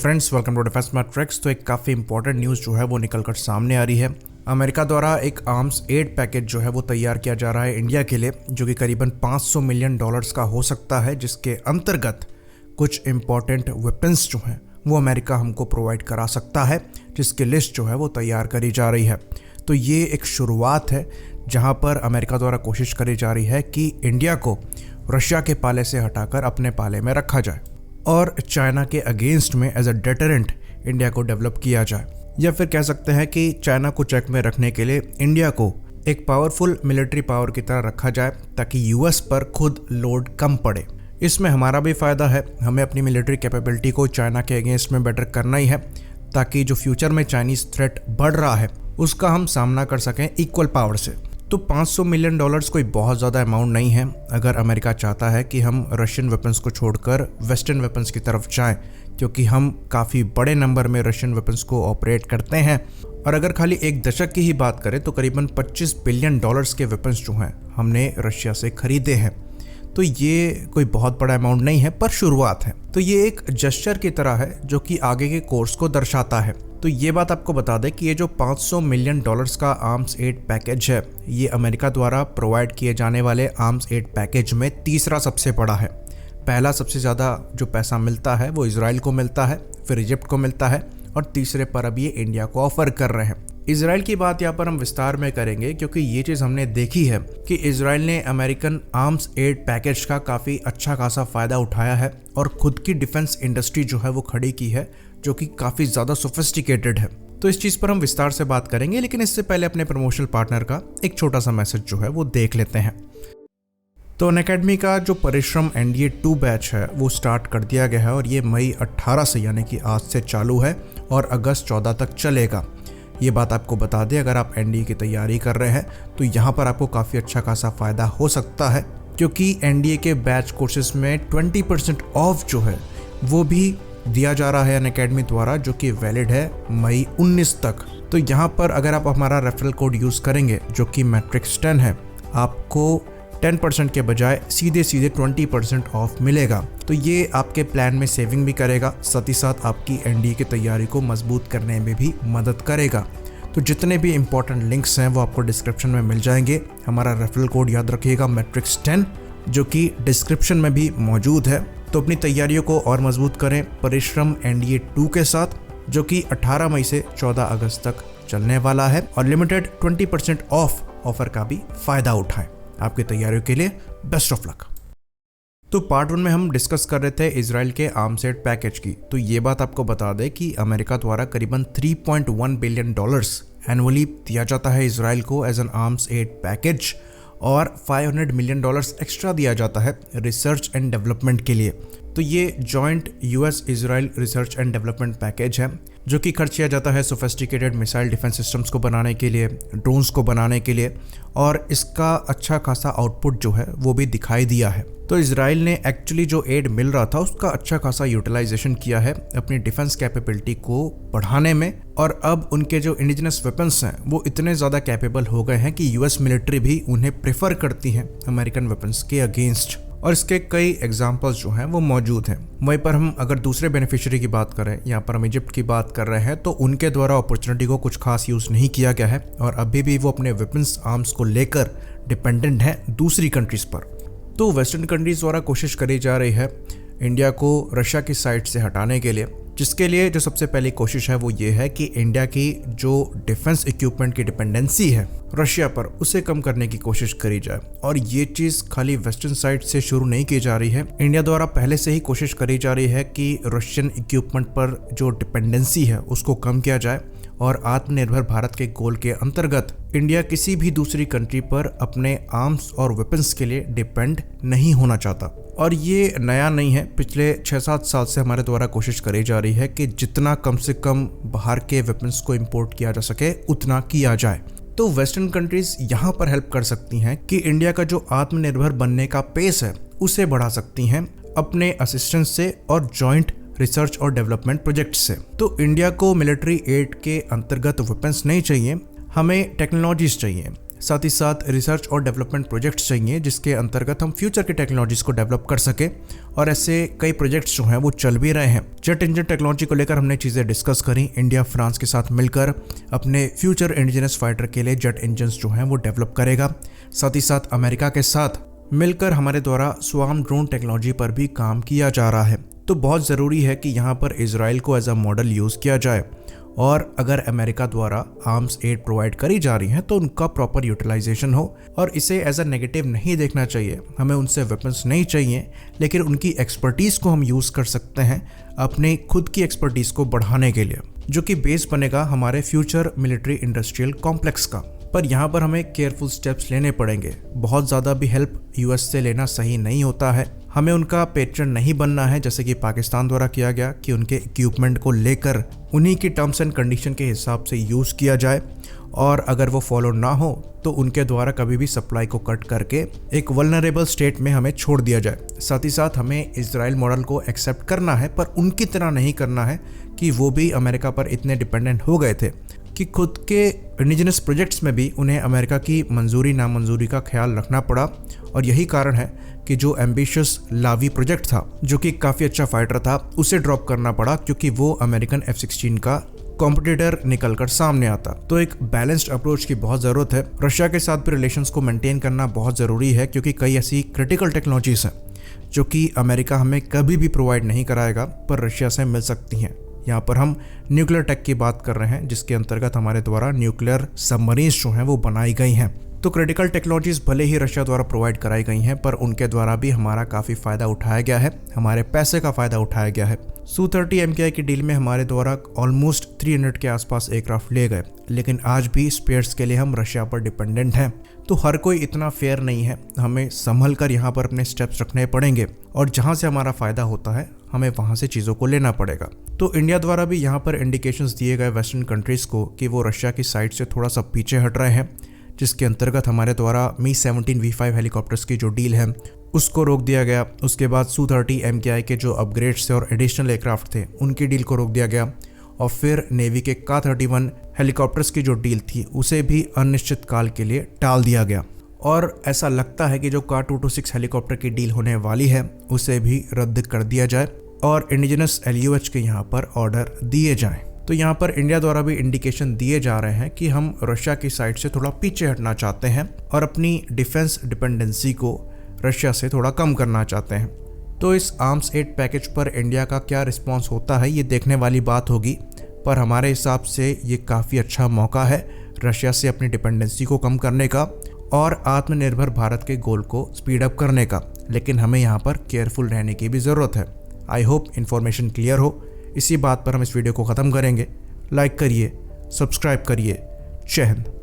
Friends, welcome to defence matrix. तो एक काफ़ी इंपॉर्टेंट न्यूज़ जो है वो निकल कर सामने आ रही है। अमेरिका द्वारा एक आर्म्स एड पैकेज जो है वो तैयार किया जा रहा है इंडिया के लिए, जो कि करीबन $500 मिलियन का हो सकता है, जिसके अंतर्गत कुछ इंपॉर्टेंट वेपन्स जो हैं वो अमेरिका हमको प्रोवाइड करा सकता है, जिसकी लिस्ट जो है वो तैयार करी जा रही है। तो ये एक शुरुआत है जहाँ पर अमेरिका द्वारा कोशिश करी जा रही है कि इंडिया को रशिया के पाले से हटाकर अपने पाले में रखा जाए और चाइना के अगेंस्ट में एज अ डेटरेंट इंडिया को डेवलप किया जाए, या फिर कह सकते हैं कि चाइना को चेक में रखने के लिए इंडिया को एक पावरफुल मिलिट्री पावर की तरह रखा जाए ताकि यूएस पर खुद लोड कम पड़े। इसमें हमारा भी फ़ायदा है, हमें अपनी मिलिट्री कैपेबिलिटी को चाइना के अगेंस्ट में बेटर करना ही है ताकि जो फ्यूचर में चाइनीज़ थ्रेट बढ़ रहा है उसका हम सामना कर सकें इक्वल पावर से। तो $500 मिलियन कोई बहुत ज़्यादा अमाउंट नहीं है अगर अमेरिका चाहता है कि हम रशियन वेपन्स को छोड़कर वेस्टर्न वेपन्स की तरफ जाएं, क्योंकि हम काफ़ी बड़े नंबर में रशियन वेपन्स को ऑपरेट करते हैं। और अगर खाली एक दशक की ही बात करें तो करीबन $25 बिलियन के वेपन्स जो हैं हमने रशिया से खरीदे हैं। तो ये कोई बहुत बड़ा अमाउंट नहीं है, पर शुरुआत है। तो ये एक जेस्चर की तरह है जो कि आगे के कोर्स को दर्शाता है। तो ये बात आपको बता दें कि ये जो $500 मिलियन का आर्म्स एड पैकेज है, ये अमेरिका द्वारा प्रोवाइड किए जाने वाले आर्म्स एड पैकेज में तीसरा सबसे बड़ा है। पहला सबसे ज़्यादा जो पैसा मिलता है वो इजराइल को मिलता है, फिर इजिप्ट को मिलता है, और तीसरे पर अब ये इंडिया को ऑफर कर रहे हैं। इजराइल की बात यहाँ पर हम विस्तार में करेंगे क्योंकि ये चीज़ हमने देखी है कि इजराइल ने अमेरिकन आर्म्स एड पैकेज का काफ़ी अच्छा खासा फ़ायदा उठाया है और खुद की डिफेंस इंडस्ट्री जो है वो खड़ी की है, जो कि काफ़ी ज़्यादा सोफिस्टिकेटेड है। तो इस चीज़ पर हम विस्तार से बात करेंगे, लेकिन इससे पहले अपने प्रमोशनल पार्टनर का एक छोटा सा मैसेज जो है वो देख लेते हैं। तो अनअकैडमी का जो परिश्रम NDA 2 बैच है वो स्टार्ट कर दिया गया है और ये मई 18 से यानी कि आज से चालू है और अगस्त 14 तक चलेगा। ये बात आपको बता दें, अगर आप NDA की तैयारी कर रहे हैं तो यहाँ पर आपको काफ़ी अच्छा खासा फ़ायदा हो सकता है, क्योंकि NDA के बैच कोर्सेज में 20% ऑफ जो है वो भी दिया जा रहा है अनअकैडमी द्वारा, जो कि वैलिड है मई 19 तक। तो यहाँ पर अगर आप हमारा रेफरल कोड यूज़ करेंगे जो कि मैट्रिक्स 10 है, आपको 10% के बजाय सीधे 20% ऑफ मिलेगा। तो ये आपके प्लान में सेविंग भी करेगा, साथ ही साथ आपकी NDA की तैयारी को मजबूत करने में भी मदद करेगा। तो जितने भी इंपॉर्टेंट लिंक्स हैं वो आपको डिस्क्रिप्शन में मिल जाएंगे। हमारा रेफरल कोड याद रखिएगा मैट्रिक्स 10, जो कि डिस्क्रिप्शन में भी मौजूद है। तो अपनी तैयारियों को और मजबूत करें परिश्रम NDA 2 के साथ, जो कि 18 मई से 14 अगस्त तक चलने वाला है, और लिमिटेड 20% ऑफ ऑफर का भी फ़ायदा उठाएं। आपकी तैयारियों के लिए बेस्ट ऑफ लक। तो पार्ट 1 में हम डिस्कस कर रहे थे इजराइल के आर्म्स एड पैकेज की। तो ये बात आपको बता दें कि अमेरिका द्वारा करीबन $3.1 बिलियन एनुअली दिया जाता है इजराइल को as an arms aid package, और $500 मिलियन एक्स्ट्रा दिया जाता है रिसर्च एंड डेवलपमेंट के लिए। तो ये joint US Israel research and development package है, जो कि खर्च किया जाता है सोफिस्टिकेटेड मिसाइल डिफेंस सिस्टम्स को बनाने के लिए, ड्रोन्स को बनाने के लिए, और इसका अच्छा खासा आउटपुट जो है वो भी दिखाई दिया है। तो इजराइल ने एक्चुअली जो एड मिल रहा था उसका अच्छा खासा यूटिलाइजेशन किया है अपनी डिफेंस कैपेबिलिटी को बढ़ाने में, और अब उनके जो इंडिजिनस वेपन्स हैं वो इतने ज़्यादा कैपेबल हो गए हैं कि US मिलिट्री भी उन्हें प्रेफर करती हैं अमेरिकन वेपन्स के अगेंस्ट, और इसके कई एग्जाम्पल्स जो हैं वो मौजूद हैं। वहीं पर हम अगर दूसरे बेनिफिशियरी की बात करें, यहाँ पर हम इजिप्ट की बात कर रहे हैं, तो उनके द्वारा अपॉर्चुनिटी को कुछ खास यूज़ नहीं किया गया है और अभी भी वो अपने वेपन्स आर्म्स को लेकर डिपेंडेंट हैं दूसरी कंट्रीज़ पर। तो वेस्टर्न कंट्रीज़ द्वारा कोशिश करी जा रही है इंडिया को रशिया की साइड से हटाने के लिए, जिसके लिए जो सबसे पहली कोशिश है वो ये है कि इंडिया की जो डिफेंस इक्विपमेंट की डिपेंडेंसी है रशिया पर, उसे कम करने की कोशिश करी जाए। और ये चीज़ खाली वेस्टर्न साइड से शुरू नहीं की जा रही है, इंडिया द्वारा पहले से ही कोशिश करी जा रही है कि रशियन इक्विपमेंट पर जो डिपेंडेंसी है उसको कम किया जाए, और आत्मनिर्भर भारत के गोल के अंतर्गत इंडिया किसी भी दूसरी कंट्री पर अपने आर्म्स और वेपन्स के लिए डिपेंड नहीं होना चाहता। और ये नया नहीं है, पिछले 6-7 साल से हमारे द्वारा कोशिश करी जा रही है कि जितना कम से कम बाहर के वेपन्स को इंपोर्ट किया जा सके उतना किया जाए। तो वेस्टर्न कंट्रीज यहाँ पर हेल्प कर सकती हैं कि इंडिया का जो आत्मनिर्भर बनने का पेस है उसे बढ़ा सकती हैं अपने असिस्टेंस से और जॉइंट रिसर्च और डेवलपमेंट प्रोजेक्ट से। तो इंडिया को मिलिट्री एड के अंतर्गत वेपन्स नहीं चाहिए, हमें टेक्नोलॉजीज चाहिए, साथ ही साथ रिसर्च और डेवलपमेंट प्रोजेक्ट्स चाहिए जिसके अंतर्गत हम फ्यूचर की टेक्नोलॉजीज को डेवलप कर सके। और ऐसे कई प्रोजेक्ट्स जो हैं वो चल भी रहे हैं। जेट इंजन टेक्नोलॉजी को लेकर हमने चीज़ें डिस्कस करी। इंडिया फ्रांस के साथ मिलकर अपने फ्यूचर इंडिजिनस फाइटर के लिए जेट इंजन्स जो हैं वो डेवलप करेगा। साथ ही साथ अमेरिका के साथ मिलकर हमारे द्वारा स्वार्म ड्रोन टेक्नोलॉजी पर भी काम किया जा रहा है। तो बहुत ज़रूरी है कि यहाँ पर इजराइल को एज अ मॉडल यूज़ किया जाए और अगर अमेरिका द्वारा आर्म्स एड प्रोवाइड करी जा रही हैं तो उनका प्रॉपर यूटिलाइजेशन हो। और इसे एज अ नेगेटिव नहीं देखना चाहिए। हमें उनसे वेपन्स नहीं चाहिए, लेकिन उनकी एक्सपर्टीज़ को हम यूज़ कर सकते हैं अपने खुद की एक्सपर्टीज़ को बढ़ाने के लिए, जो कि बेस बनेगा हमारे फ्यूचर मिलिट्री इंडस्ट्रियल कॉम्प्लेक्स का। पर यहाँ पर हमें केयरफुल स्टेप्स लेने पड़ेंगे। बहुत ज़्यादा भी हेल्प यूएस से लेना सही नहीं होता है। हमें उनका पेट्रन नहीं बनना है, जैसे कि पाकिस्तान द्वारा किया गया कि उनके इक्विपमेंट को लेकर उन्हीं की टर्म्स एंड कंडीशन के हिसाब से यूज़ किया जाए और अगर वो फॉलो ना हो तो उनके द्वारा कभी भी सप्लाई को कट करके एक वल्नरेबल स्टेट में हमें छोड़ दिया जाए। साथ ही साथ हमें इजराइल मॉडल को एक्सेप्ट करना है, पर उनकी तरह नहीं करना है कि वो भी अमेरिका पर इतने डिपेंडेंट हो गए थे कि खुद के इंडिजिनस प्रोजेक्ट्स में भी उन्हें अमेरिका की मंजूरी नामंजूरी का ख्याल रखना पड़ा। और यही कारण है कि जो एम्बिशियस लावी प्रोजेक्ट था, जो कि काफ़ी अच्छा फाइटर था, उसे ड्रॉप करना पड़ा क्योंकि वो अमेरिकन F-16 का कॉम्पिटिटर निकलकर सामने आता। तो एक बैलेंस्ड अप्रोच की बहुत ज़रूरत है। रशिया के साथ भी रिलेशंस को मेंटेन करना बहुत ज़रूरी है क्योंकि कई ऐसी क्रिटिकल टेक्नोलॉजीज़ हैं जो कि अमेरिका हमें कभी भी प्रोवाइड नहीं कराएगा, पर रशिया से मिल सकती हैं। यहाँ पर हम न्यूक्लियर टेक की बात कर रहे हैं, जिसके अंतर्गत हमारे द्वारा न्यूक्लियर सबमरीन्स जो हैं वो बनाई गई हैं। तो क्रिटिकल टेक्नोलॉजीज भले ही रशिया द्वारा प्रोवाइड कराई गई हैं, पर उनके द्वारा भी हमारा काफ़ी फ़ायदा उठाया गया है, हमारे पैसे का फ़ायदा उठाया गया है। Su-30 MKI की डील में हमारे द्वारा ऑलमोस्ट 300 के आसपास एयरक्राफ्ट लिए गए, लेकिन आज भी स्पेयर्स के लिए हम रशिया पर डिपेंडेंट हैं। तो हर कोई इतना फेयर नहीं है। हमें संभल कर यहाँ पर अपने स्टेप्स रखने पड़ेंगे और जहाँ से हमारा फ़ायदा होता है हमें वहाँ से चीज़ों को लेना पड़ेगा। तो इंडिया द्वारा भी यहाँ पर इंडिकेशंस दिए गए वेस्टर्न कंट्रीज़ को कि वो रशिया की साइड से थोड़ा सा पीछे हट रहे हैं, जिसके अंतर्गत हमारे द्वारा Mi-17 V5 हेलीकॉप्टर्स की जो डील है उसको रोक दिया गया। उसके बाद Su-30 MKI के जो अपग्रेड्स थे और एडिशनल एयरक्राफ्ट थे उनकी डील को रोक दिया गया। और फिर नेवी के Ka-31 हेलीकॉप्टर्स की जो डील थी उसे भी अनिश्चित काल के लिए टाल दिया गया। और ऐसा लगता है कि जो Ka-226 हेलीकॉप्टर की डील होने वाली है उसे भी रद्द कर दिया जाए और इंडिजिनस LUH के यहाँ पर ऑर्डर दिए जाएं। तो यहाँ पर इंडिया द्वारा भी इंडिकेशन दिए जा रहे हैं कि हम रशिया की साइड से थोड़ा पीछे हटना चाहते हैं और अपनी डिफेंस डिपेंडेंसी को रशिया से थोड़ा कम करना चाहते हैं। तो इस आर्म्स एड पैकेज पर इंडिया का क्या रिस्पॉन्स होता है ये देखने वाली बात होगी, पर हमारे हिसाब से ये काफ़ी अच्छा मौका है रशिया से अपनी डिपेंडेंसी को कम करने का और आत्मनिर्भर भारत के गोल को स्पीड अप करने का। लेकिन हमें यहाँ पर केयरफुल रहने की भी ज़रूरत है। आई होप इन्फॉर्मेशन क्लियर हो। इसी बात पर हम इस वीडियो को ख़त्म करेंगे। लाइक करिए, सब्सक्राइब करिए। जय हिंद।